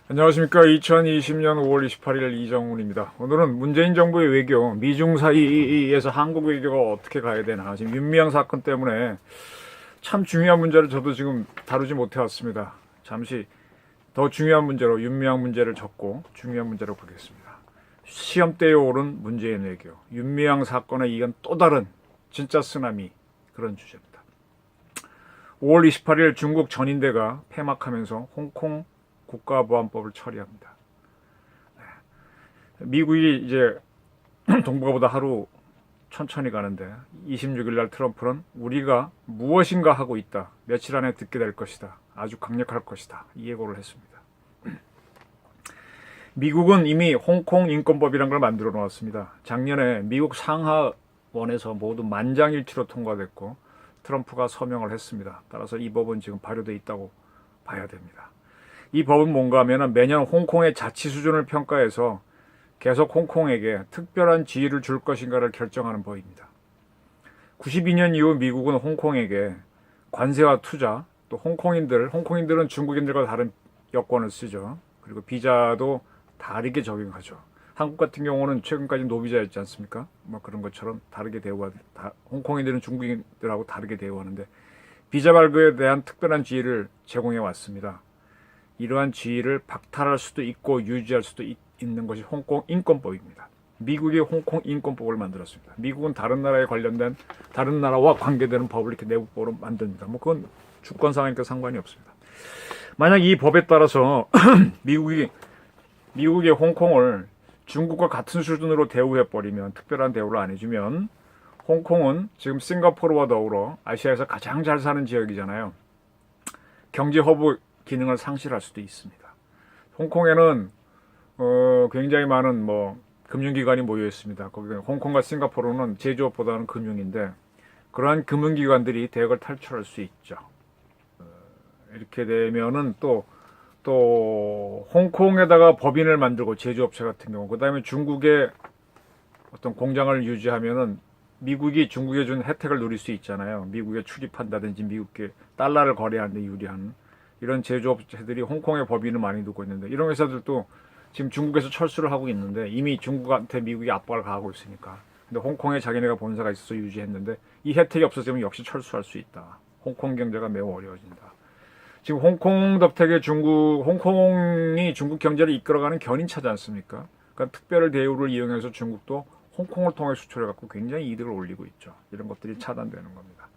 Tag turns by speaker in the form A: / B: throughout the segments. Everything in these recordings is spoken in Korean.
A: 안녕하십니까. 2020년 5월 28일 이정훈입니다. 오늘은 문재인 정부의 외교, 미중 사이에서 한국 외교가 어떻게 가야 되나. 지금 윤미향 사건 때문에 참 중요한 문제를 저도 지금 다루지 못해왔습니다. 잠시 더 중요한 문제로 윤미향 문제를 접고 중요한 문제로 보겠습니다. 시험대에 오른 문재인 외교, 윤미향 사건에 이은 또 다른 진짜 쓰나미, 그런 주제입니다. 5월 28일 중국 전인대가 폐막하면서 홍콩 국가보안법을 처리합니다. 미국이 이제 동북아보다 하루 천천히 가는데 26일 날 트럼프는 우리가 무엇인가 하고 있다. 며칠 안에 듣게 될 것이다. 아주 강력할 것이다. 이 예고를 했습니다. 미국은 이미 홍콩 인권법이라는 걸 만들어 놓았습니다. 작년에 미국 상하원에서 모두 만장일치로 통과됐고 트럼프가 서명을 했습니다. 따라서 이 법은 지금 발효되어 있다고 봐야 됩니다. 이 법은 뭔가 하면 매년 홍콩의 자치 수준을 평가해서 계속 홍콩에게 특별한 지위를 줄 것인가를 결정하는 법입니다. 92년 이후 미국은 홍콩에게 관세와 투자, 또 홍콩인들은 중국인들과 다른 여권을 쓰죠. 그리고 비자도 다르게 적용하죠. 한국 같은 경우는 최근까지 노비자였지 않습니까? 뭐 그런 것처럼 다르게 홍콩인들은 중국인들하고 다르게 대우하는데 비자 발급에 대한 특별한 지위를 제공해 왔습니다. 이러한 지위를 박탈할 수도 있고 유지할 수도 있는 것이 홍콩 인권법입니다. 미국이 홍콩 인권법을 만들었습니다. 미국은 다른 나라에 관련된 다른 나라와 관계되는 법을 이렇게 내부법으로 만듭니다. 뭐 그건 주권상하니까 상관이 없습니다. 만약 이 법에 따라서 미국이 홍콩을 중국과 같은 수준으로 대우해버리면, 특별한 대우를 안 해주면 홍콩은 지금 싱가포르와 더불어 아시아에서 가장 잘 사는 지역이잖아요. 경제 허브 기능을 상실할 수도 있습니다. 홍콩에는 굉장히 많은 금융기관이 모여 있습니다. 거기 홍콩과 싱가포르는 제조업보다는 금융인데 그러한 금융기관들이 대역을 탈출할 수 있죠. 이렇게 되면은 또 홍콩에다가 법인을 만들고 제조업체 같은 경우, 그 다음에 중국의 어떤 공장을 유지하면은 미국이 중국에 준 혜택을 누릴 수 있잖아요. 미국에 출입한다든지 미국에 달러를 거래하는 데 유리한 이런 제조업체들이 홍콩에 법인을 많이 두고 있는데, 이런 회사들도 지금 중국에서 철수를 하고 있는데 이미 중국한테 미국이 압박을 가하고 있으니까. 근데 홍콩에 자기네가 본사가 있어서 유지했는데 이 혜택이 없어지면 역시 철수할 수 있다. 홍콩 경제가 매우 어려워진다. 지금 홍콩 덕택에 홍콩이 중국 경제를 이끌어가는 견인차지 않습니까? 그러니까 특별 대우를 이용해서 중국도 홍콩을 통해 수출해갖고 굉장히 이득을 올리고 있죠. 이런 것들이 차단되는 겁니다.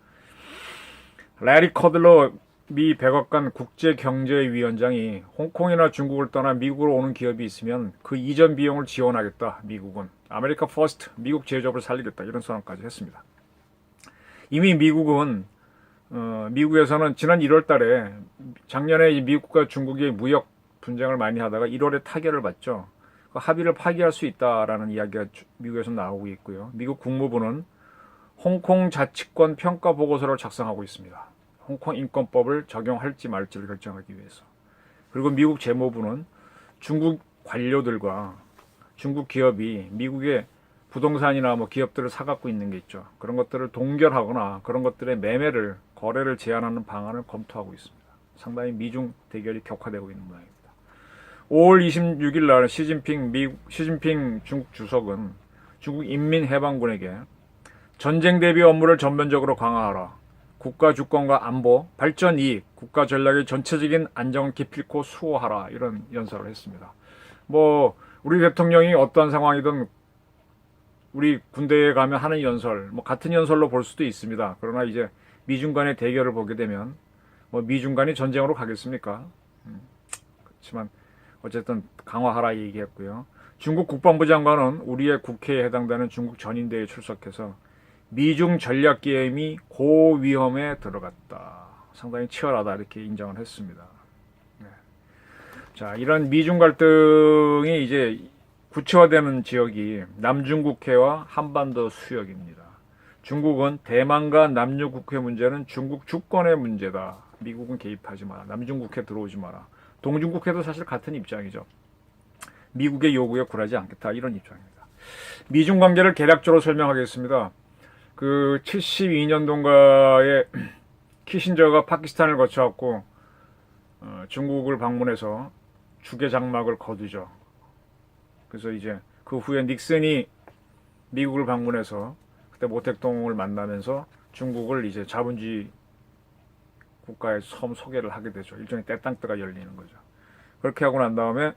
A: 레리 커들러 미 백악관 국제경제위원장이 홍콩이나 중국을 떠나 미국으로 오는 기업이 있으면 그 이전 비용을 지원하겠다. 미국은 아메리카 퍼스트, 미국 제조업을 살리겠다. 이런 선언까지 했습니다. 이미 미국에서는 지난 1월 달에 작년에 미국과 중국이 무역 분쟁을 많이 하다가 1월에 타결을 받죠. 그 합의를 파기할 수 있다라는 이야기가 미국에서 나오고 있고요. 미국 국무부는 홍콩 자치권 평가 보고서를 작성하고 있습니다. 홍콩 인권법을 적용할지 말지를 결정하기 위해서. 그리고 미국 재무부는 중국 관료들과 중국 기업이 미국의 부동산이나 기업들을 사갖고 있는 게 있죠. 그런 것들을 동결하거나 그런 것들의 거래를 제한하는 방안을 검토하고 있습니다. 상당히 미중 대결이 격화되고 있는 모양입니다. 5월 26일 날 시진핑 중국 주석은 중국 인민해방군에게 전쟁 대비 업무를 전면적으로 강화하라. 국가 주권과 안보, 발전 이익, 국가 전략의 전체적인 안정을 기필코 수호하라. 이런 연설을 했습니다. 우리 대통령이 어떤 상황이든 우리 군대에 가면 하는 연설, 같은 연설로 볼 수도 있습니다. 그러나 이제 미중 간의 대결을 보게 되면 미중 간이 전쟁으로 가겠습니까? 그렇지만 어쨌든 강화하라 얘기했고요. 중국 국방부 장관은 우리의 국회에 해당되는 중국 전인대에 출석해서 미중 전략 게임이 고위험에 들어갔다. 상당히 치열하다 이렇게 인정을 했습니다. 네. 자, 이런 미중 갈등이 이제 구체화되는 지역이 남중국해와 한반도 수역입니다. 중국은 대만과 남중국해 문제는 중국 주권의 문제다. 미국은 개입하지 마라. 남중국해 들어오지 마라. 동중국해도 사실 같은 입장이죠. 미국의 요구에 굴하지 않겠다. 이런 입장입니다. 미중 관계를 개략적으로 설명하겠습니다. 72년도인가에 키신저가 파키스탄을 거쳐갖고 중국을 방문해서 주계 장막을 거두죠. 그래서 이제 그 후에 닉슨이 미국을 방문해서 그때 모택동을 만나면서 중국을 이제 자본주의 국가의 처음 소개를 하게 되죠. 일종의 떼땅뜨가 열리는 거죠. 그렇게 하고 난 다음에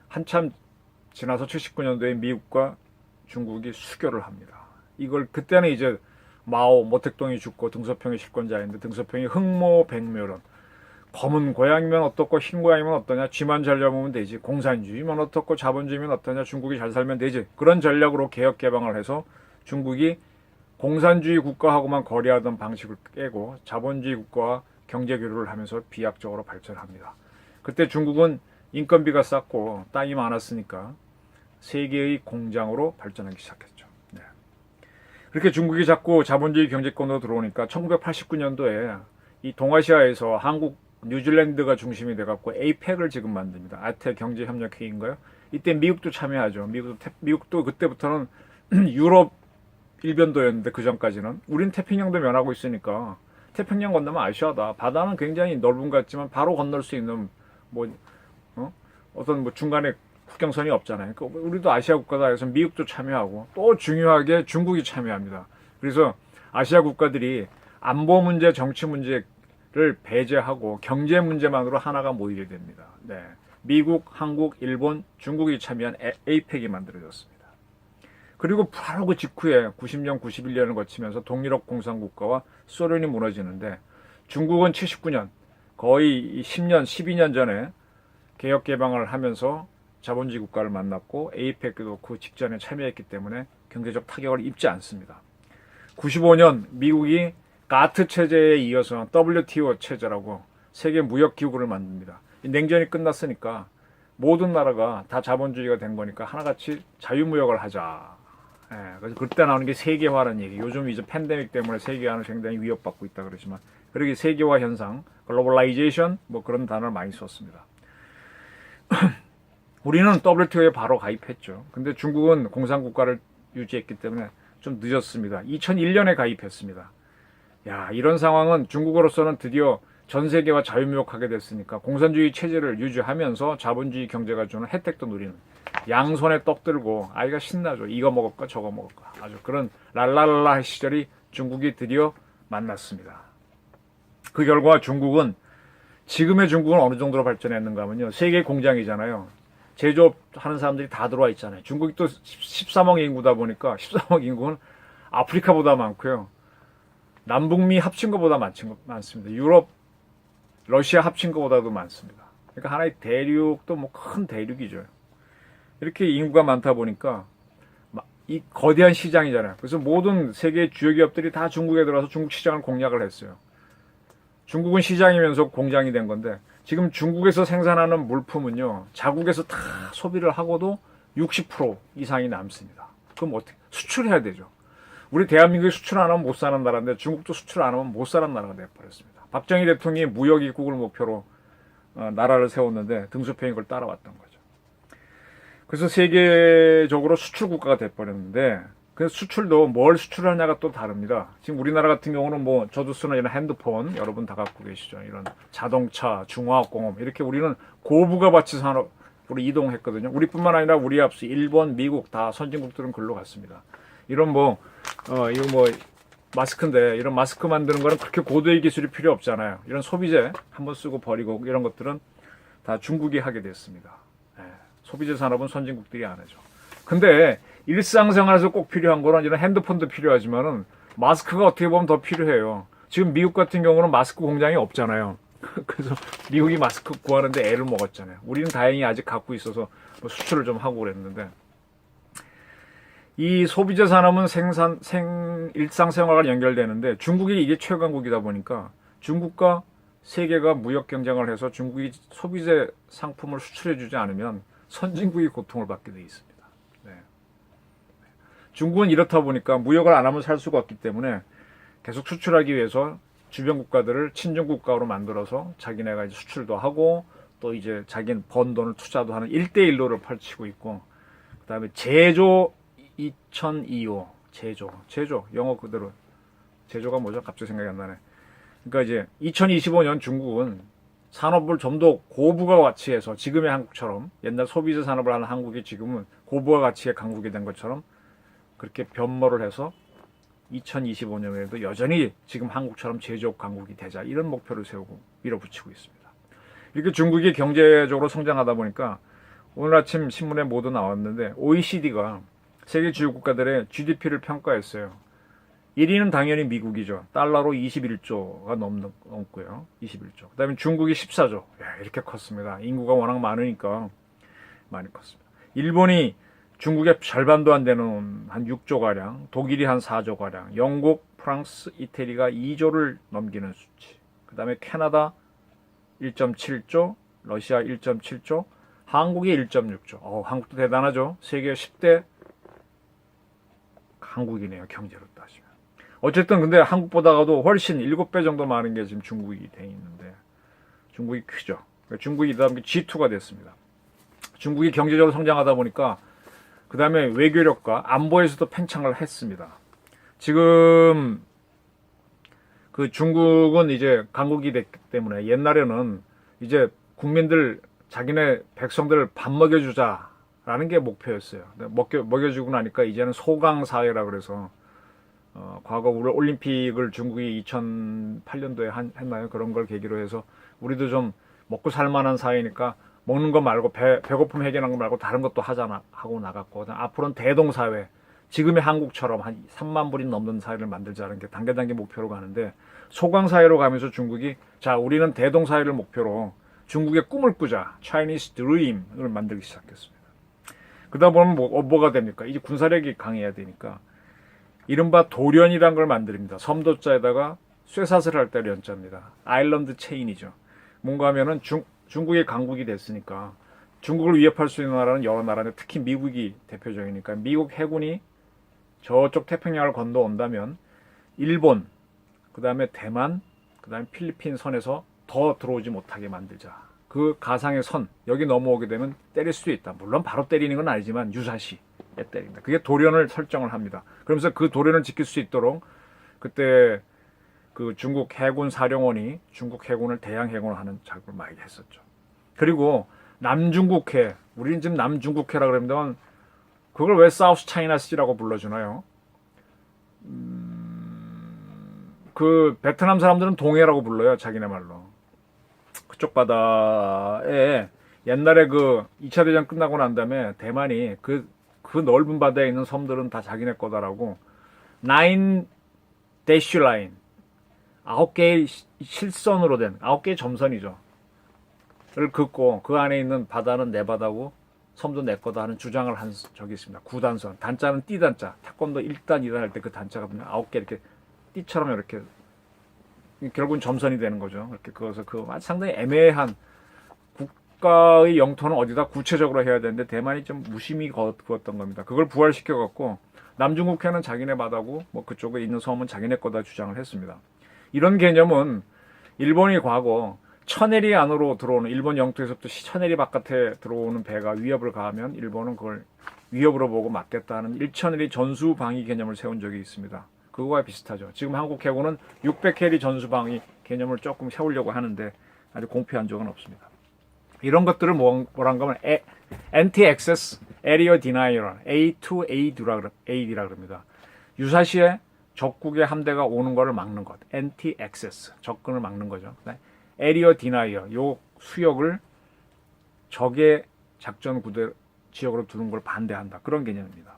A: 한참 지나서 79년도에 미국과 중국이 수교를 합니다. 이걸 그때는 이제 마오, 모택동이 죽고 등소평이 실권자인데 등소평이 흑모백묘론 검은 고양이면 어떻고 흰 고양이면 어떠냐, 쥐만 잘 잡으면 되지, 공산주의면 어떻고 자본주의면 어떠냐, 중국이 잘 살면 되지, 그런 전략으로 개혁 개방을 해서 중국이 공산주의 국가하고만 거래하던 방식을 깨고 자본주의 국가와 경제 교류를 하면서 비약적으로 발전합니다. 그때 중국은 인건비가 쌌고 땅이 많았으니까 세계의 공장으로 발전하기 시작했죠. 네. 그렇게 중국이 자꾸 자본주의 경제권으로 들어오니까 1989년도에 이 동아시아에서 한국, 뉴질랜드가 중심이 돼갖고 에이펙을 지금 만듭니다. 아태 경제협력회의인가요? 이때 미국도 참여하죠. 미국도 그때부터는 유럽 일변도였는데 그 전까지는 우린 태평양도 면하고 있으니까 태평양 건너면 아시아다. 바다는 굉장히 넓은 것 같지만 바로 건널 수 있는 어떤 중간에 국경선이 없잖아요. 그러니까 우리도 아시아 국가다 해서 미국도 참여하고 또 중요하게 중국이 참여합니다. 그래서 아시아 국가들이 안보 문제, 정치 문제를 배제하고 경제 문제만으로 하나가 모이게 됩니다. 네. 미국, 한국, 일본, 중국이 참여한 에이펙이 만들어졌습니다. 그리고 바로 그 직후에 90년, 91년을 거치면서 동유럽 공산국가와 소련이 무너지는데 중국은 79년, 거의 10년, 12년 전에 개혁 개방을 하면서 자본주의 국가를 만났고 에이펙도 그 직전에 참여했기 때문에 경제적 타격을 입지 않습니다. 95년 미국이 가트 체제에 이어서 WTO 체제라고 세계 무역 기구를 만듭니다. 냉전이 끝났으니까 모든 나라가 다 자본주의가 된 거니까 하나같이 자유무역을 하자. 그래서 그때 나오는 게 세계화라는 얘기. 요즘 이제 팬데믹 때문에 세계화는 굉장히 위협받고 있다 그러지만, 그러기 세계화 현상, 글로벌라이제이션 뭐 그런 단어를 많이 썼습니다. 우리는 WTO에 바로 가입했죠. 근데 중국은 공산국가를 유지했기 때문에 좀 늦었습니다. 2001년에 가입했습니다. 야, 이런 상황은 중국으로서는 드디어 전 세계와 자유무역하게 됐으니까 공산주의 체제를 유지하면서 자본주의 경제가 주는 혜택도 누리는, 양손에 떡 들고 아이가 신나죠. 이거 먹을까 저거 먹을까, 아주 그런 랄랄라 시절이 중국이 드디어 만났습니다. 그 결과 중국은, 지금의 중국은 어느 정도로 발전했는가 하면요, 세계 공장이잖아요. 제조하는 사람들이 다 들어와 있잖아요. 중국이 또 13억 인구다 보니까 13억 인구는 아프리카보다 많고요, 남북미 합친 것보다 많습니다. 유럽, 러시아 합친 것보다도 많습니다. 그러니까 하나의 대륙도 뭐 큰 대륙이죠. 이렇게 인구가 많다 보니까 이 거대한 시장이잖아요. 그래서 모든 세계 주요 기업들이 다 중국에 들어와서 중국 시장을 공략을 했어요. 중국은 시장이면서 공장이 된 건데, 지금 중국에서 생산하는 물품은요, 자국에서 다 소비를 하고도 60% 이상이 남습니다. 그럼 어떻게 수출해야 되죠. 우리 대한민국이 수출 안 하면 못 사는 나라인데 중국도 수출 안 하면 못 사는 나라가 돼버렸습니다. 박정희 대통령이 무역 입국을 목표로 나라를 세웠는데 등소평이 그걸 따라왔던 거죠. 그래서 세계적으로 수출 국가가 돼버렸는데, 그 수출도 뭘 수출하냐가 또 다릅니다. 지금 우리나라 같은 경우는 뭐 저도 쓰는 이런 핸드폰 여러분 다 갖고 계시죠. 이런 자동차, 중화학공업, 이렇게 우리는 고부가 가치 산업으로 이동했거든요. 우리뿐만 아니라 우리 앞서 일본, 미국 다 선진국들은 글로 갔습니다. 이런 이거 마스크인데, 이런 마스크 만드는 거는 그렇게 고도의 기술이 필요 없잖아요. 이런 소비재 한번 쓰고 버리고 이런 것들은 다 중국이 하게 됐습니다. 소비재 산업은 선진국들이 안 하죠. 근데 일상생활에서 꼭 필요한 거는 이런 핸드폰도 필요하지만은 마스크가 어떻게 보면 더 필요해요. 지금 미국 같은 경우는 마스크 공장이 없잖아요. 그래서 미국이 마스크 구하는데 애를 먹었잖아요. 우리는 다행히 아직 갖고 있어서 뭐 수출을 좀 하고 그랬는데, 이 소비재 산업은 일상생활과 연결되는데 중국이 이게 최강국이다 보니까 중국과 세계가 무역 경쟁을 해서 중국이 소비재 상품을 수출해주지 않으면 선진국이 고통을 받게 돼 있습니다. 네. 중국은 이렇다 보니까 무역을 안 하면 살 수가 없기 때문에 계속 수출하기 위해서 주변 국가들을 친중 국가로 만들어서 자기네가 이제 수출도 하고 또 이제 자기는 번 돈을 투자도 하는 1대1로를 펼치고 있고, 그다음에 제조 2025 제조 영어 그대로 제조가 뭐죠? 갑자기 생각이 안 나네. 그러니까 이제 2025년 중국은 산업을 좀 더 고부가 가치해서 지금의 한국처럼 옛날 소비재 산업을 하는 한국이 지금은 고부가 가치의 강국이 된 것처럼 그렇게 변모를 해서 2025년에도 여전히 지금 한국처럼 제조업 강국이 되자 이런 목표를 세우고 밀어붙이고 있습니다. 이렇게 중국이 경제적으로 성장하다 보니까 오늘 아침 신문에 모두 나왔는데 OECD가 세계 주요 국가들의 GDP를 평가했어요. 1위는 당연히 미국이죠. 달러로 21조가 넘고요. 21조. 그 다음에 중국이 14조. 이렇게 컸습니다. 인구가 워낙 많으니까 많이 컸습니다. 일본이 중국의 절반도 안 되는 한 6조가량, 독일이 한 4조가량, 영국, 프랑스, 이태리가 2조를 넘기는 수치. 그 다음에 캐나다 1.7조, 러시아 1.7조, 한국이 1.6조. 한국도 대단하죠. 세계 10대 한국이네요. 경제로 따지면. 어쨌든 근데 한국보다도 훨씬 7배 정도 많은 게 지금 중국이 돼 있는데 중국이 크죠. 중국이 다음 G2가 됐습니다. 중국이 경제적으로 성장하다 보니까 그 다음에 외교력과 안보에서도 팽창을 했습니다. 지금 그 중국은 이제 강국이 됐기 때문에 옛날에는 이제 국민들 자기네 백성들 밥 먹여주자라는 게 목표였어요. 먹여주고 나니까 이제는 소강 사회라 그래서 과거 우리 올림픽을 중국이 2008년도에 했나요? 그런 걸 계기로 해서 우리도 좀 먹고 살만한 사회니까 먹는 거 말고 배고픔 해결하는 거 말고 다른 것도 하잖아 하고 나갔고 앞으로는 대동사회 지금의 한국처럼 한 3만 불이 넘는 사회를 만들자는 게 단계 목표로 가는데 소강사회로 가면서 중국이 자 우리는 대동사회를 목표로 중국의 꿈을 꾸자 Chinese Dream을 만들기 시작했습니다. 그러다 보면 뭐가 됩니까? 이제 군사력이 강해야 되니까 이른바 도련이란 걸 만듭니다. 섬도자에다가 쇠사슬 할 때 련자입니다. 아일랜드 체인이죠. 뭔가 하면은 중국의 강국이 됐으니까 중국을 위협할 수 있는 나라는 여러 나라인데 특히 미국이 대표적이니까 미국 해군이 저쪽 태평양을 건너온다면 일본, 그 다음에 대만, 그 다음에 필리핀 선에서 더 들어오지 못하게 만들자. 그 가상의 선, 여기 넘어오게 되면 때릴 수도 있다. 물론 바로 때리는 건 아니지만 유사시에 때린다. 그게 도련을 설정을 합니다. 그러면서 그 도련을 지킬 수 있도록 그때 그 중국 해군 사령원이 중국 해군을 대양 해군을 하는 작업을 많이 했었죠. 그리고 남중국해, 우리는 지금 남중국해라 그러면 그걸 왜 사우스 차이나 시라고 불러주나요? 그 베트남 사람들은 동해라고 불러요. 자기네 말로. 그쪽 바다에 옛날에 그 2차 대전 끝나고 난 다음에 대만이 그 넓은 바다에 있는 섬들은 다 자기네 거다라고 9 대쉬 라인 9개의 실선으로 된 9개의 점선이죠. 를 긋고 그 안에 있는 바다는 내 바다고 섬도 내 거다 하는 주장을 한 적이 있습니다. 9단선. 단자는 띠단자. 태권도 1단, 2단 할 때 그 단자가 9개 이렇게 띠처럼 이렇게 결국은 점선이 되는 거죠. 이렇게 그어서 상당히 애매한 국가의 영토는 어디다 구체적으로 해야 되는데 대만이 좀 무심히 그었던 겁니다. 그걸 부활시켜 갖고 남중국해는 자기네 바다고 뭐 그쪽에 있는 섬은 자기네 거다 주장을 했습니다. 이런 개념은 일본이 과거 천해리 안으로 들어오는 일본 영토에서부터 천해리 바깥에 들어오는 배가 위협을 가하면 일본은 그걸 위협으로 보고 막겠다는 일천해리 전수 방위 개념을 세운 적이 있습니다. 그거와 비슷하죠. 지금 한국 해군은 600해리 전수 방위 개념을 조금 세우려고 하는데 아직 공표한 적은 없습니다. 이런 것들을 뭐란 하면 Anti-Access Area Denial, A2AD라 그럽니다. 유사시에 적국의 함대가 오는 것을 막는 것, Anti-Access, 접근을 막는 거죠. Area Denial, 요 수역을 적의 작전 구대 지역으로 두는 걸 반대한다. 그런 개념입니다.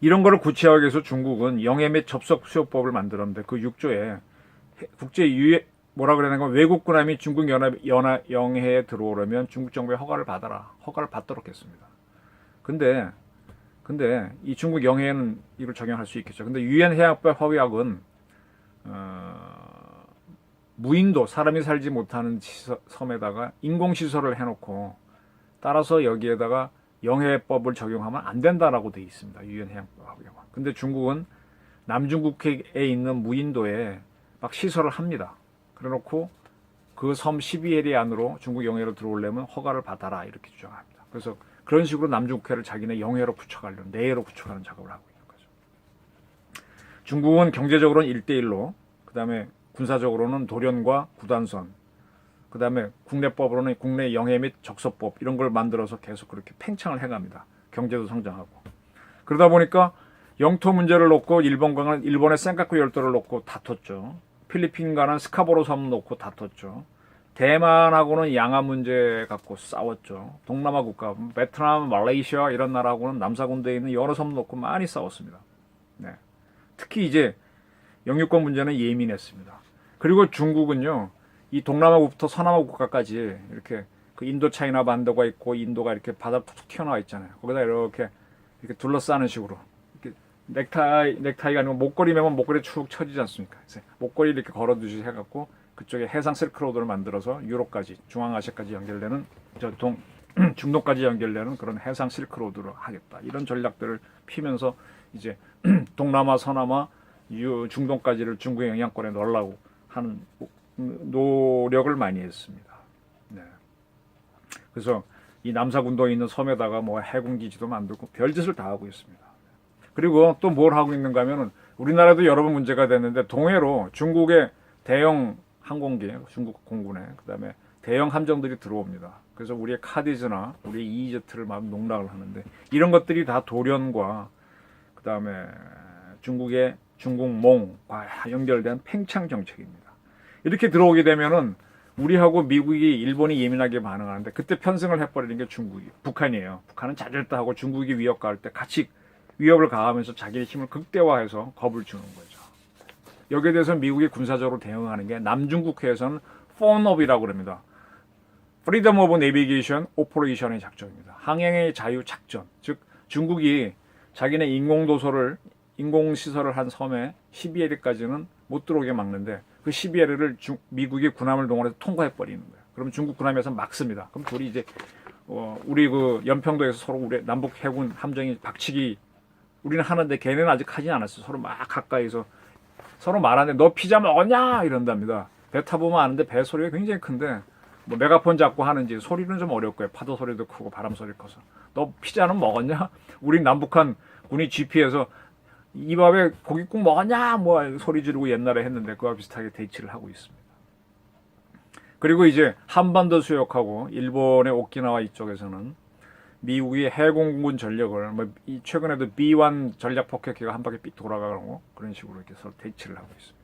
A: 이런 거를 구체화하기 위해서 중국은 영해 및 접속 수역법을 만들었는데 그 6조에 국제 유해 뭐라 그러냐면 외국군함이 중국 영해에 들어오려면 중국 정부의 허가를 받아라. 허가를 받도록 했습니다. 근데 이 중국 영해에는 이걸 적용할 수 있겠죠. 근데 유엔 해양법 협약은 무인도 사람이 살지 못하는 섬에다가 인공시설을 해놓고 따라서 여기에다가 영해법을 적용하면 안 된다라고 되어 있습니다. 유엔 해양법 협약은. 근데 중국은 남중국해에 있는 무인도에 막 시설을 합니다. 그래놓고 그 섬 12해리 안으로 중국 영해로 들어오려면 허가를 받아라 이렇게 주장합니다. 그래서 그런 식으로 남중국해를 자기네 영해로 굳혀가려는 내해로 굳혀가는 작업을 하고 있는 거죠. 중국은 경제적으로는 1대1로 그 다음에 군사적으로는 도련과 구단선 그다음에 국내법으로는 국내 영해 및 적소법 이런 걸 만들어서 계속 그렇게 팽창을 해갑니다. 경제도 성장하고. 그러다 보니까 영토 문제를 놓고 일본과는 일본의 센카쿠 열도를 놓고 다퉜죠. 필리핀과는 스카보로 섬 놓고 다퉜죠. 대만하고는 양안 문제 갖고 싸웠죠. 동남아 국가, 베트남, 말레이시아 이런 나라하고는 남사군도에 있는 여러 섬 놓고 많이 싸웠습니다. 네. 특히 이제 영유권 문제는 예민했습니다. 그리고 중국은요, 이 동남아부터 서남아 국가까지 이렇게 그 인도 차이나 반도가 있고 인도가 이렇게 바다 툭툭 튀어나와 있잖아요. 거기다 이렇게 둘러싸는 식으로 이렇게 넥타이가 아니고 목걸이 매면 목걸이 축 쳐지지 않습니까? 그래서 목걸이 이렇게 걸어두시 해갖고 그쪽에 해상 실크로드를 만들어서 유럽까지 중앙아시아까지 연결되는 중동까지 연결되는 그런 해상 실크로드를 하겠다. 이런 전략들을 피면서 이제 동남아, 서남아, 중동까지를 중국의 영향권에 넣으려고 하는 노력을 많이 했습니다. 네. 그래서 이 남사군도에 있는 섬에다가 뭐 해군 기지도 만들고 별짓을 다 하고 있습니다. 그리고 또 뭘 하고 있는가 하면은 우리나라도 여러 번 문제가 됐는데 동해로 중국의 대형 항공기, 중국 공군에 그다음에 대형 함정들이 들어옵니다. 그래서 우리의 카디즈나 우리의 EEZ를 막 농락을 하는데 이런 것들이 다 도련과 그다음에 중국의 중국몽과 연결된 팽창 정책입니다. 이렇게 들어오게 되면은 우리하고 미국이 일본이 예민하게 반응하는데 그때 편승을 해버리는 게 북한이에요. 북한은 자절다하고 중국이 위협 가할 때 같이 위협을 가하면서 자기의 힘을 극대화해서 겁을 주는 거죠. 여기에 대해서 미국이 군사적으로 대응하는 게 남중국해에서는 FONOP이라고 그럽니다. Freedom of Navigation Operation의 작전입니다. 항행의 자유 작전. 즉 중국이 자기네 인공시설을 한 섬에 12해리까지는 못 들어오게 막는데 그 12해리를 미국이 군함을 동원해서 통과해버리는 거예요. 그럼 중국 군함에서 막습니다. 그럼 둘이 이제 우리 그 연평도에서 서로 우리 남북 해군 함정이 박치기 우리는 하는데 걔네는 아직 하지 않았어요. 서로 막 가까이서 서로 말하는데 너 피자 먹었냐 이런답니다. 배 타보면 아는데 배 소리가 굉장히 큰데 뭐 메가폰 잡고 하는지 소리는 좀 어려울 거예요. 파도 소리도 크고 바람 소리 커서 너 피자는 먹었냐? 우리 남북한 군이 GP에서 이 밥에 고깃국 먹었냐? 뭐 소리 지르고 옛날에 했는데 그와 비슷하게 대치를 하고 있습니다. 그리고 이제 한반도 수역하고 일본의 오키나와 이쪽에서는 미국이 해공군 전력을 최근에도 B-1 전략 폭격기가 한 바퀴 삑 돌아가고 그런 식으로 이렇게 서로 대치를 하고 있습니다.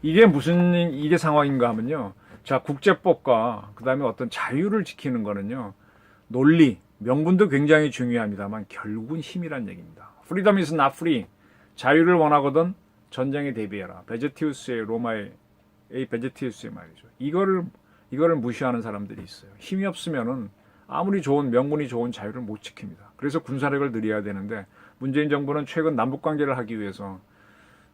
A: 이게 상황인가 하면요. 자, 국제법과 그다음에 어떤 자유를 지키는 거는요. 논리, 명분도 굉장히 중요합니다만 결국은 힘이란 얘기입니다. Freedom is not free. 자유를 원하거든 전쟁에 대비해라. 베제티우스의 로마의 베제티우스의 말이죠. 이거를 무시하는 사람들이 있어요. 힘이 없으면은 아무리 좋은 명분이 좋은 자유를 못 지킵니다. 그래서 군사력을 늘려야 되는데 문재인 정부는 최근 남북 관계를 하기 위해서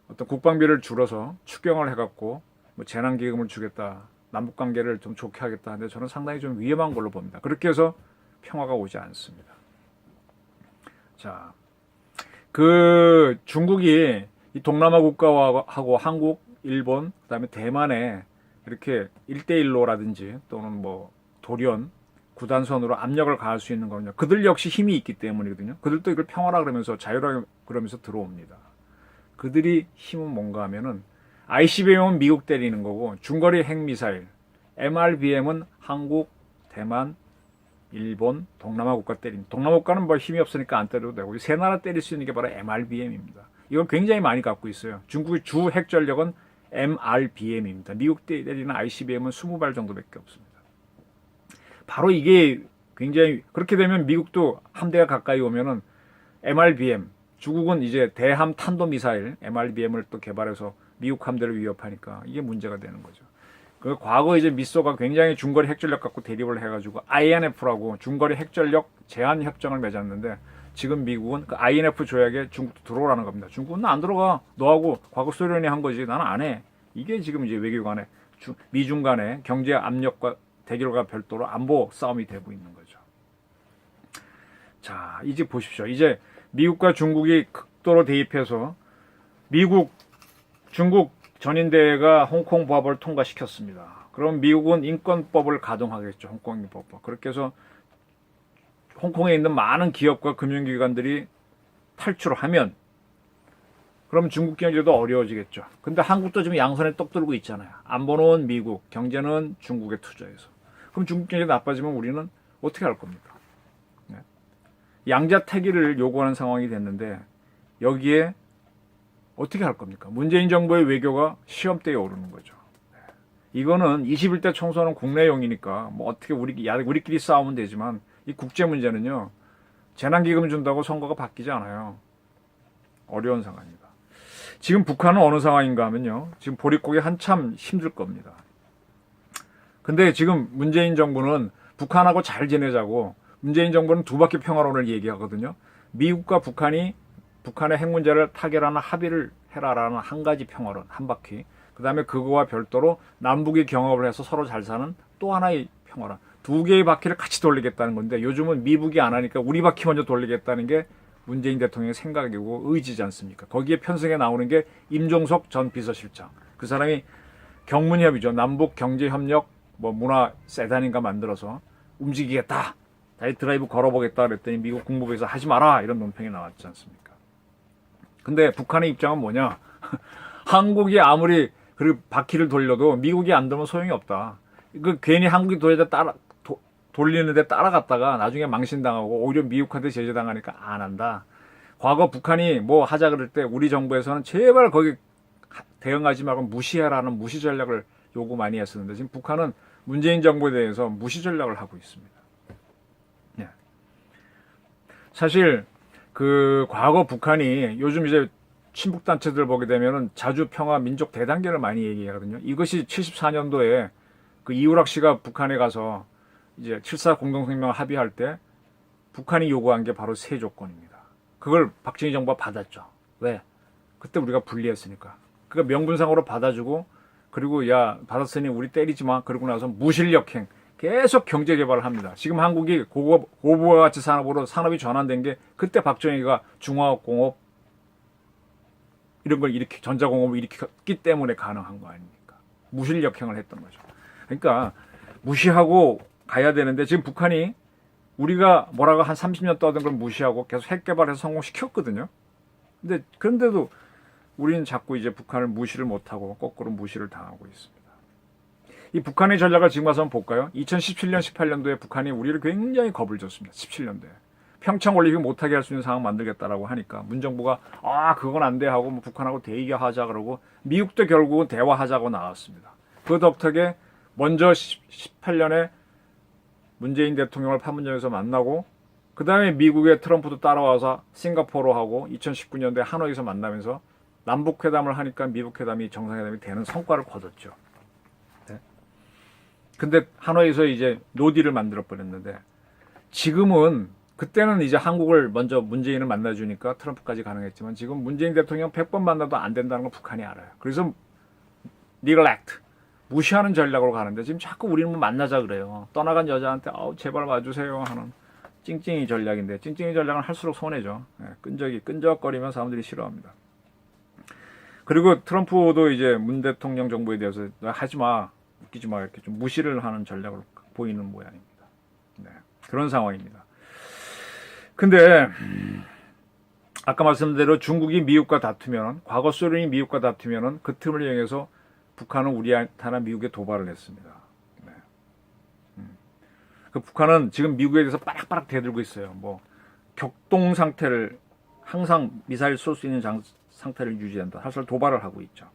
A: 어떤 국방비를 줄여서 추경을 해갖고 뭐 재난기금을 주겠다, 남북 관계를 좀 좋게 하겠다 하는데 저는 상당히 좀 위험한 걸로 봅니다. 그렇게 해서 평화가 오지 않습니다. 자, 그 중국이 이 동남아 국가하고 한국, 일본, 그다음에 대만에 이렇게 1대1로라든지 또는 뭐 돌연 구단선으로 압력을 가할 수 있는 거는요. 그들 역시 힘이 있기 때문이거든요. 그들도 이걸 평화라 그러면서 자유라 그러면서 들어옵니다. 그들이 힘은 뭔가 하면은 ICBM은 미국 때리는 거고 중거리 핵미사일, MRBM은 한국, 대만, 일본, 동남아 국가 때립니다. 동남아 국가는 뭐 힘이 없으니까 안 때려도 되고 이 세 나라 때릴 수 있는 게 바로 MRBM입니다. 이걸 굉장히 많이 갖고 있어요. 중국의 주 핵전력은 MRBM입니다. 미국 때리는 ICBM은 20발 정도밖에 없습니다. 바로 이게 굉장히 그렇게 되면 미국도 함대가 가까이 오면은 MRBM, 중국은 이제 대함 탄도미사일 MRBM을 또 개발해서 미국 함대를 위협하니까 이게 문제가 되는 거죠. 그 과거 이제 미소가 굉장히 중거리 핵전력 갖고 대립을 해가지고 INF라고 중거리 핵전력 제한 협정을 맺었는데 지금 미국은 그 INF 조약에 중국도 들어오라는 겁니다. 중국은 나 안 들어가. 너하고 과거 소련이 한 거지. 나는 안 해. 이게 지금 이제 외교 간에 미중 간의 경제 압력과 대결과 별도로 안보 싸움이 되고 있는 거죠. 자, 이제 보십시오. 이제 미국과 중국이 극도로 대입해서 중국 전인대회가 홍콩 법을 통과시켰습니다. 그럼 미국은 인권법을 가동하겠죠. 홍콩 인권법. 그렇게 해서 홍콩에 있는 많은 기업과 금융기관들이 탈출을 하면 그럼 중국 경제도 어려워지겠죠. 근데 한국도 지금 양손에 떡 들고 있잖아요. 안보는 미국, 경제는 중국에 투자해서. 그럼 중국 경제 나빠지면 우리는 어떻게 할 겁니까? 네. 양자택일을 요구하는 상황이 됐는데 여기에 어떻게 할 겁니까? 문재인 정부의 외교가 시험대에 오르는 거죠. 이거는 21대 총선은 국내용이니까 뭐 어떻게 우리끼리 싸우면 되지만 이 국제 문제는요. 재난기금 준다고 선거가 바뀌지 않아요. 어려운 상황입니다. 지금 북한은 어느 상황인가 하면요. 지금 보릿고개 한참 힘들 겁니다. 근데 지금 문재인 정부는 북한하고 잘 지내자고 문재인 정부는 두 바퀴 평화론을 얘기하거든요. 미국과 북한이 북한의 핵 문제를 타결하는 합의를 해라라는 한 가지 평화론, 한 바퀴. 그 다음에 그거와 별도로 남북이 경합을 해서 서로 잘 사는 또 하나의 평화론. 두 개의 바퀴를 같이 돌리겠다는 건데 요즘은 미북이 안 하니까 우리 바퀴 먼저 돌리겠다는 게 문재인 대통령의 생각이고 의지지 않습니까? 거기에 편성에 나오는 게 임종석 전 비서실장. 그 사람이 경문협의죠. 남북 경제협력 뭐 문화 세단인가 만들어서 움직이겠다. 다시 드라이브 걸어보겠다 그랬더니 미국 국무부에서 하지 마라 이런 논평이 나왔지 않습니까? 근데 북한의 입장은 뭐냐? 한국이 아무리 그 바퀴를 돌려도 미국이 안 돌면 소용이 없다. 그 괜히 한국이 돌리는데 따라갔다가 나중에 망신당하고 오히려 미국한테 제재당하니까 안 한다. 과거 북한이 뭐 하자 그럴 때 우리 정부에서는 제발 거기 대응하지 말고 무시해라는 무시 전략을 요구 많이 했었는데 지금 북한은 문재인 정부에 대해서 무시 전략을 하고 있습니다. 예. 사실 그 과거 북한이 요즘 이제 친북 단체들 보게 되면은 자주 평화 민족 대단계를 많이 얘기하거든요. 이것이 74년도에 그 이우락 씨가 북한에 가서 이제 7.4 공동성명 합의할 때 북한이 요구한 게 바로 세 조건입니다. 그걸 박정희 정부가 받았죠. 왜? 그때 우리가 불리했으니까. 그러니까 명분상으로 받아주고 그리고 야 받았으니 우리 때리지 마. 그러고 나서 무실력행 계속 경제 개발을 합니다. 지금 한국이 고부가 가치 산업으로 산업이 전환된 게 그때 박정희가 중화학공업 이런 걸 일으키 전자공업을 일으켰기 때문에 가능한 거 아닙니까? 무실력행을 했던 거죠. 그러니까 무시하고 가야 되는데 지금 북한이 우리가 뭐라고 한 30년 떠든 걸 무시하고 계속 핵 개발해서 성공시켰거든요. 근데 그런데도 우리는 자꾸 이제 북한을 무시를 못하고 거꾸로 무시를 당하고 있습니다. 이 북한의 전략을 지금 와서 한번 볼까요? 2017년, 18년도에 북한이 우리를 굉장히 겁을 줬습니다. 17년도에. 평창 올림픽 못하게 할 수 있는 상황 만들겠다라고 하니까 문정부가 그건 안 돼 하고 뭐 북한하고 대의하자 그러고 미국도 결국은 대화하자고 나왔습니다. 그 덕택에 먼저 18년에 문재인 대통령을 판문점에서 만나고 그 다음에 미국의 트럼프도 따라와서 싱가포르 하고 2019년도에 하노이에서 만나면서 남북회담을 하니까 미북회담이 정상회담이 되는 성과를 거뒀죠. 네. 근데 하노이에서 이제 노딜을 만들어 버렸는데 지금은 그때는 이제 한국을 먼저 문재인을 만나주니까 트럼프까지 가능했지만 지금 문재인 대통령 100번 만나도 안 된다는 걸 북한이 알아요. 그래서 neglect 무시하는 전략으로 가는데 지금 자꾸 우리는 뭐 만나자 그래요. 떠나간 여자한테 제발 와주세요 하는 찡찡이 전략인데 찡찡이 전략은 할수록 손해죠. 끈적거리면 사람들이 싫어합니다. 그리고 트럼프도 이제 문 대통령 정부에 대해서 하지마, 웃기지 마 이렇게 좀 무시를 하는 전략으로 보이는 모양입니다. 네, 그런 상황입니다. 근데 아까 말씀드린 대로 중국이 미국과 다투면 과거 소련이 미국과 다투면은 그 틈을 이용해서 북한은 우리한테나 미국에 도발을 했습니다. 네. 그 북한은 지금 미국에 대해서 빠락빠락 대들고 있어요. 뭐 격동 상태를 항상 미사일 쏠 수 있는 상태를 유지한다. 사실 도발을 하고 있죠.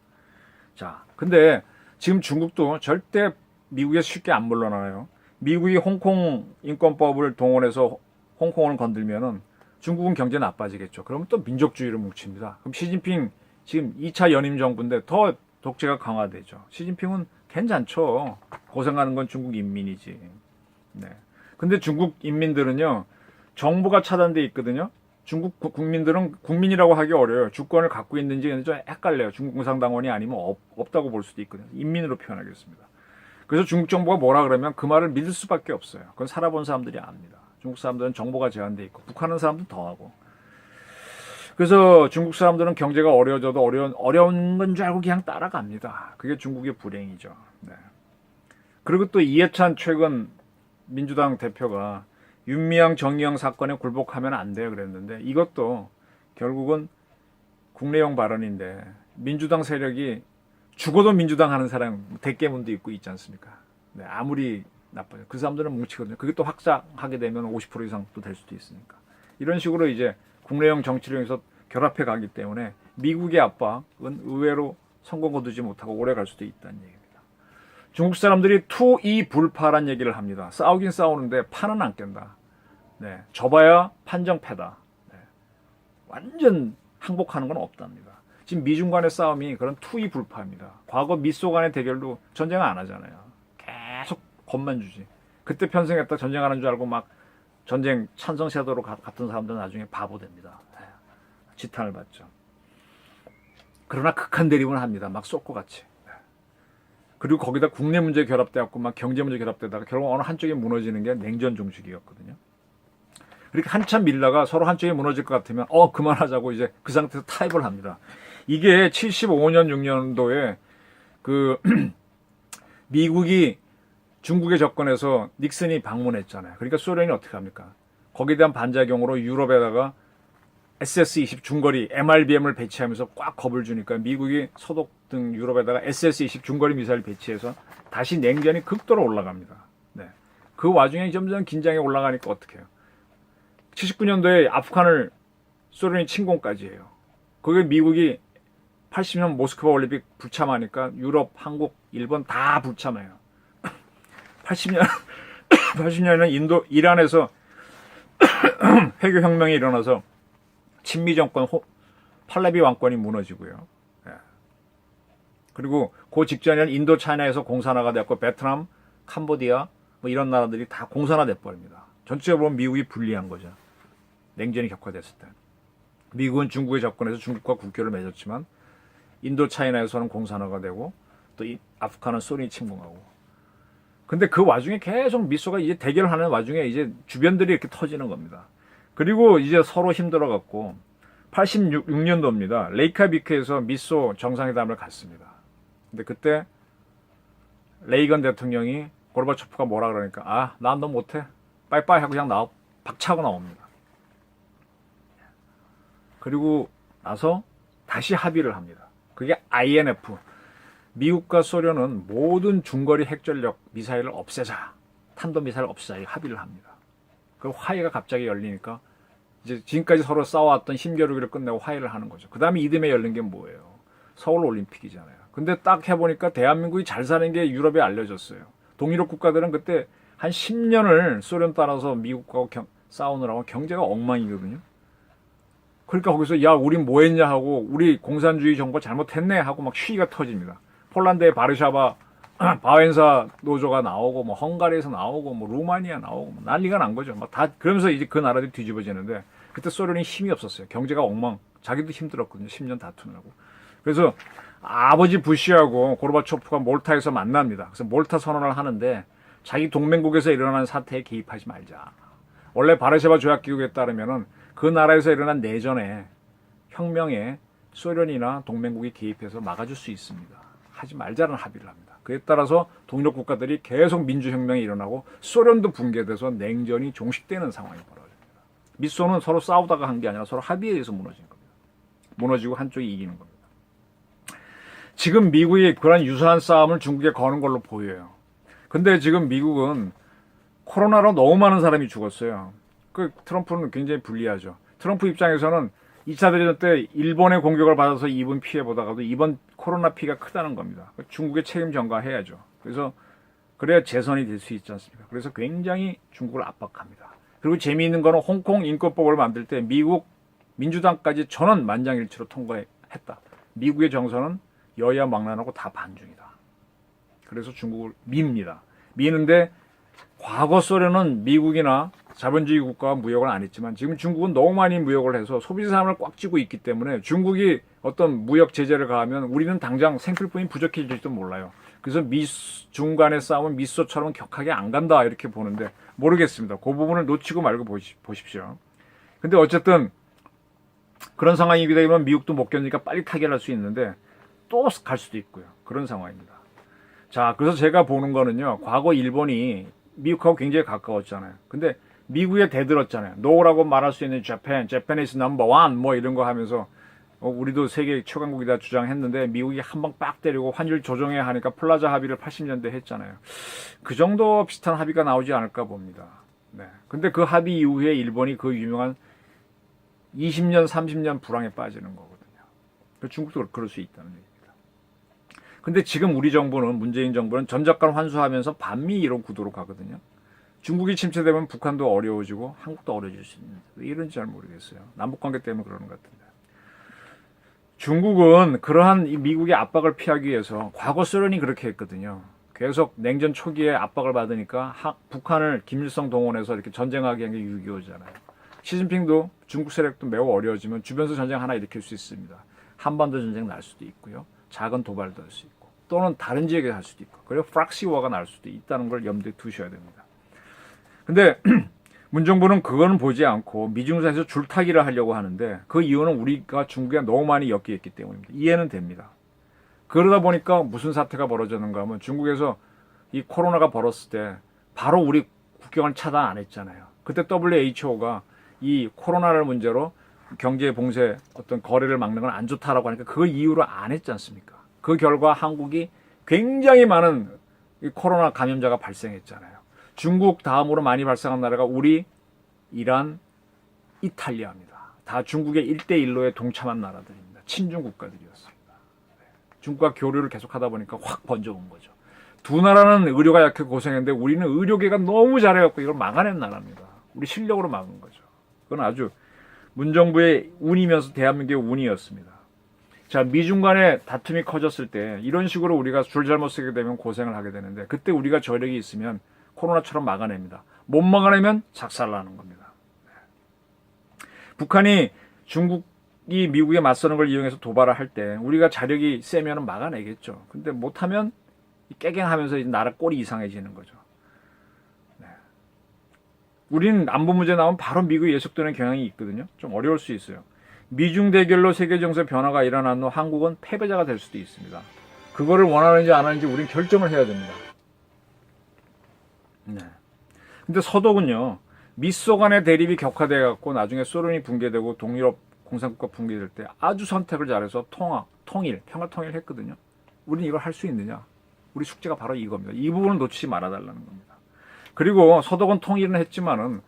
A: 자, 근데 지금 중국도 절대 미국에서 쉽게 안 물러나요. 미국이 홍콩 인권법을 동원해서 홍콩을 건들면은 중국은 경제 나빠지겠죠. 그러면 또 민족주의를 뭉칩니다. 그럼 시진핑 지금 2차 연임 정부인데 더 독재가 강화되죠. 시진핑은 괜찮죠. 고생하는 건 중국 인민이지. 네. 근데 중국 인민들은요, 정부가 차단돼 있거든요. 중국 국민들은 국민이라고 하기 어려워요. 주권을 갖고 있는지 좀 헷갈려요. 중국 공산당원이 아니면 없다고 볼 수도 있거든요. 인민으로 표현하겠습니다. 그래서 중국 정부가 뭐라 그러면 그 말을 믿을 수밖에 없어요. 그건 살아본 사람들이 압니다. 중국 사람들은 정보가 제한돼 있고 북한은 사람들은 더하고. 그래서 중국 사람들은 경제가 어려워져도 어려운 건 줄 알고 그냥 따라갑니다. 그게 중국의 불행이죠. 네. 그리고 또 이해찬 최근 민주당 대표가 윤미향 정의영 사건에 굴복하면 안 돼요 그랬는데 이것도 결국은 국내용 발언인데 민주당 세력이 죽어도 민주당 하는 사람 대깨문도 있고 있지 않습니까? 네, 아무리 나빠요. 그 사람들은 뭉치거든요. 그게 또 확장하게 되면 50% 이상 또 될 수도 있으니까. 이런 식으로 이제 국내용 정치를 해서 결합해 가기 때문에 미국의 압박은 의외로 성공 거두지 못하고 오래 갈 수도 있다는 얘기입니다. 중국 사람들이 투이 불파란 얘기를 합니다. 싸우긴 싸우는데 판은 안 깬다. 네, 져봐야 판정패다. 네, 완전 항복하는 건 없답니다. 지금 미중 간의 싸움이 그런 투이 불파입니다. 과거 미소 간의 대결도 전쟁 안 하잖아요. 계속 겁만 주지. 그때 편승했다 전쟁하는 줄 알고 막 전쟁 찬성 쇄도로 갔던 사람들은 나중에 바보 됩니다. 네, 지탄을 받죠. 그러나 극한 대립은 합니다. 막 쏟고 같이. 네. 그리고 거기다 국내 문제 결합돼갖고 막 경제 문제 결합되다가 결국 어느 한쪽이 무너지는 게 냉전 종식이었거든요. 그렇게 한참 밀다가 서로 한쪽이 무너질 것 같으면 그만하자고 이제 그 상태에서 타협을 합니다. 이게 75년 6년도에 그 미국이 중국에 접근해서 닉슨이 방문했잖아요. 그러니까 소련이 어떻게 합니까? 거기에 대한 반작용으로 유럽에다가 SS-20 중거리 MRBM을 배치하면서 꽉 겁을 주니까 미국이 서독 등 유럽에다가 SS-20 중거리 미사일 배치해서 다시 냉전이 극도로 올라갑니다. 네. 그 와중에 점점 긴장이 올라가니까 어떻게 해요? 79년도에 아프간을 소련이 침공까지 해요. 거기에 미국이 80년 모스크바 올림픽 불참하니까 유럽, 한국, 일본 다 불참해요. 80년에는 인도, 이란에서 회교혁명이 일어나서 친미 정권 팔레비 왕권이 무너지고요. 예. 그리고 그 직전에는 인도 차이나에서 공산화가 됐고 베트남, 캄보디아 뭐 이런 나라들이 다 공산화돼 버립니다. 전체적으로 보면 미국이 불리한 거죠. 냉전이 격화됐을 때. 미국은 중국에 접근해서 중국과 국교를 맺었지만 인도 차이나에서는 공산화가 되고 또 아프간은 소련이 침공하고. 근데 그 와중에 계속 미소가 이제 대결하는 와중에 이제 주변들이 이렇게 터지는 겁니다. 그리고 이제 서로 힘들어갖고 86년도입니다. 레이카비크에서 미소 정상회담을 갔습니다. 근데 그때 레이건 대통령이 고르바초프가 뭐라 그러니까 난 너 못해. 빠이빠이 하고 그냥 박차고 나옵니다. 그리고 나서 다시 합의를 합니다. 그게 INF. 미국과 소련은 모든 중거리 핵전력 미사일을 없애자. 탄도미사일을 없애자. 합의를 합니다. 그 화해가 갑자기 열리니까 이제 지금까지 서로 싸워왔던 힘겨루기를 끝내고 화해를 하는 거죠. 그 다음에 이듬해 열린 게 뭐예요? 서울 올림픽이잖아요. 근데 딱 해보니까 대한민국이 잘 사는 게 유럽에 알려졌어요. 동유럽 국가들은 그때 한 10년을 소련 따라서 미국과 싸우느라고 경제가 엉망이거든요. 그러니까 거기서 야 우린 뭐 했냐 하고 우리 공산주의 정부 잘못했네 하고 막 시위가 터집니다. 폴란드의 바르샤바 바웬사 노조가 나오고 뭐 헝가리에서 나오고 뭐 루마니아 나오고 뭐 난리가 난 거죠. 막 다 그러면서 이제 그 나라들이 뒤집어지는데 그때 소련이 힘이 없었어요. 경제가 엉망. 자기도 힘들었거든요. 10년 다투느라고. 그래서 아버지 부시하고 고르바초프가 몰타에서 만납니다. 그래서 몰타 선언을 하는데 자기 동맹국에서 일어난 사태에 개입하지 말자. 원래 바르샤바 조약기구에 따르면은 그 나라에서 일어난 내전에 혁명에 소련이나 동맹국이 개입해서 막아줄 수 있습니다. 하지 말자는 합의를 합니다. 그에 따라서 동력 국가들이 계속 민주혁명이 일어나고 소련도 붕괴돼서 냉전이 종식되는 상황이 벌어집니다. 미소는 서로 싸우다가 한 게 아니라 서로 합의에 의해서 무너진 겁니다. 무너지고 한쪽이 이기는 겁니다. 지금 미국이 그런 유사한 싸움을 중국에 거는 걸로 보여요. 근데 지금 미국은 코로나로 너무 많은 사람이 죽었어요. 그 트럼프는 굉장히 불리하죠. 트럼프 입장에서는 2차 대전 때 일본의 공격을 받아서 입은 피해보다가도 이번 코로나 피해가 크다는 겁니다. 중국의 책임 전가해야죠. 그래서 그래야 재선이 될 수 있지 않습니까? 그래서 굉장히 중국을 압박합니다. 그리고 재미있는 거는 홍콩 인권법을 만들 때 미국 민주당까지 전원 만장일치로 통과했다. 미국의 정서는 여야 막론하고 다 반중이다. 그래서 중국을 밉니다. 미는데 과거 소련은 미국이나 자본주의 국가와 무역을 안 했지만 지금 중국은 너무 많이 무역을 해서 소비자 사람을 꽉 쥐고 있기 때문에 중국이 어떤 무역 제재를 가하면 우리는 당장 생필품이 부족해질지도 몰라요. 그래서 미중 간의 싸움은 미소처럼 격하게 안 간다 이렇게 보는데 모르겠습니다. 그 부분을 놓치고 말고 보십시오. 근데 어쨌든 그런 상황이 되면 미국도 못 견디니까 빨리 타결할 수 있는데 또 갈 수도 있고요. 그런 상황입니다. 자, 그래서 제가 보는 거는요. 과거 일본이 미국하고 굉장히 가까웠잖아요. 근데 미국에 대들었잖아요. 노라고 말할 수 있는 Japan is number one 뭐 이런 거 하면서 우리도 세계 최강국이다 주장했는데 미국이 한 방 빡 때리고 환율 조정해야 하니까 플라자 합의를 80년대 했잖아요. 그 정도 비슷한 합의가 나오지 않을까 봅니다. 네. 근데 그 합의 이후에 일본이 그 유명한 20년, 30년 불황에 빠지는 거거든요. 중국도 그럴 수 있다는 얘기입니다. 근데 지금 우리 정부는, 문재인 정부는 전작권 환수하면서 반미 이런 구도로 가거든요. 중국이 침체되면 북한도 어려워지고 한국도 어려워질 수 있는데 왜 이런지 잘 모르겠어요. 남북관계 때문에 그러는 것 같은데. 중국은 그러한 미국의 압박을 피하기 위해서 과거 소련이 그렇게 했거든요. 계속 냉전 초기에 압박을 받으니까 북한을 김일성 동원해서 이렇게 전쟁하게 한 게 6.25잖아요. 시진핑도 중국 세력도 매우 어려워지면 주변에서 전쟁 하나 일으킬 수 있습니다. 한반도 전쟁 날 수도 있고요. 작은 도발도 할 수 있고 또는 다른 지역에 할 수도 있고 그리고 프락시워가 날 수도 있다는 걸 염두에 두셔야 됩니다. 근데 문정부는 그거는 보지 않고 미중사에서 줄타기를 하려고 하는데 그 이유는 우리가 중국에 너무 많이 엮여있기 때문입니다. 이해는 됩니다. 그러다 보니까 무슨 사태가 벌어졌는가 하면 중국에서 이 코로나가 벌었을 때 바로 우리 국경을 차단 안 했잖아요. 그때 WHO가 이 코로나를 문제로 경제 봉쇄 어떤 거래를 막는 건 안 좋다라고 하니까 그 이유로 안 했지 않습니까? 그 결과 한국이 굉장히 많은 이 코로나 감염자가 발생했잖아요. 중국 다음으로 많이 발생한 나라가 우리, 이란, 이탈리아입니다. 다 중국의 1대1로에 동참한 나라들입니다. 친중 국가들이었습니다. 중국과 교류를 계속하다 보니까 확 번져온 거죠. 두 나라는 의료가 약해 고생했는데 우리는 의료계가 너무 잘해갖고 이걸 막아낸 나라입니다. 우리 실력으로 막은 거죠. 그건 아주 문정부의 운이면서 대한민국의 운이었습니다. 자, 미중 간의 다툼이 커졌을 때 이런 식으로 우리가 줄 잘못 쓰게 되면 고생을 하게 되는데 그때 우리가 저력이 있으면 코로나처럼 막아냅니다. 못 막아내면 작살나는 겁니다. 북한이 중국이 미국에 맞서는 걸 이용해서 도발을 할 때 우리가 자력이 세면 막아내겠죠. 근데 못하면 깨갱하면서 나라 꼴이 이상해지는 거죠. 네. 우리는 안보 문제 나오면 바로 미국이 예속되는 경향이 있거든요. 좀 어려울 수 있어요. 미중 대결로 세계 정세 변화가 일어난 후 한국은 패배자가 될 수도 있습니다. 그거를 원하는지 안 하는지 우리는 결정을 해야 됩니다. 네. 근데 서독은요, 미소 간의 대립이 격화돼 갖고 나중에 소련이 붕괴되고 동유럽 공산국가 붕괴될 때 아주 선택을 잘해서 통일, 평화 통일했거든요. 우리는 이걸 할 수 있느냐? 우리 숙제가 바로 이겁니다. 이 부분을 놓치지 말아달라는 겁니다. 그리고 서독은 통일은 했지만은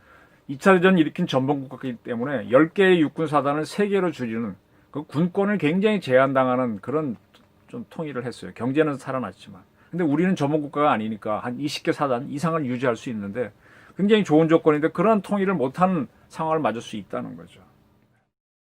A: 2차 대전 일으킨 전범국가이기 때문에 10개의 육군 사단을 3개로 줄이는 그 군권을 굉장히 제한당하는 그런 좀 통일을 했어요. 경제는 살아났지만. 근데 우리는 전범국가가 아니니까 한 20개 사단 이상을 유지할 수 있는데 굉장히 좋은 조건인데 그런 통일을 못하는 상황을 맞을 수 있다는 거죠.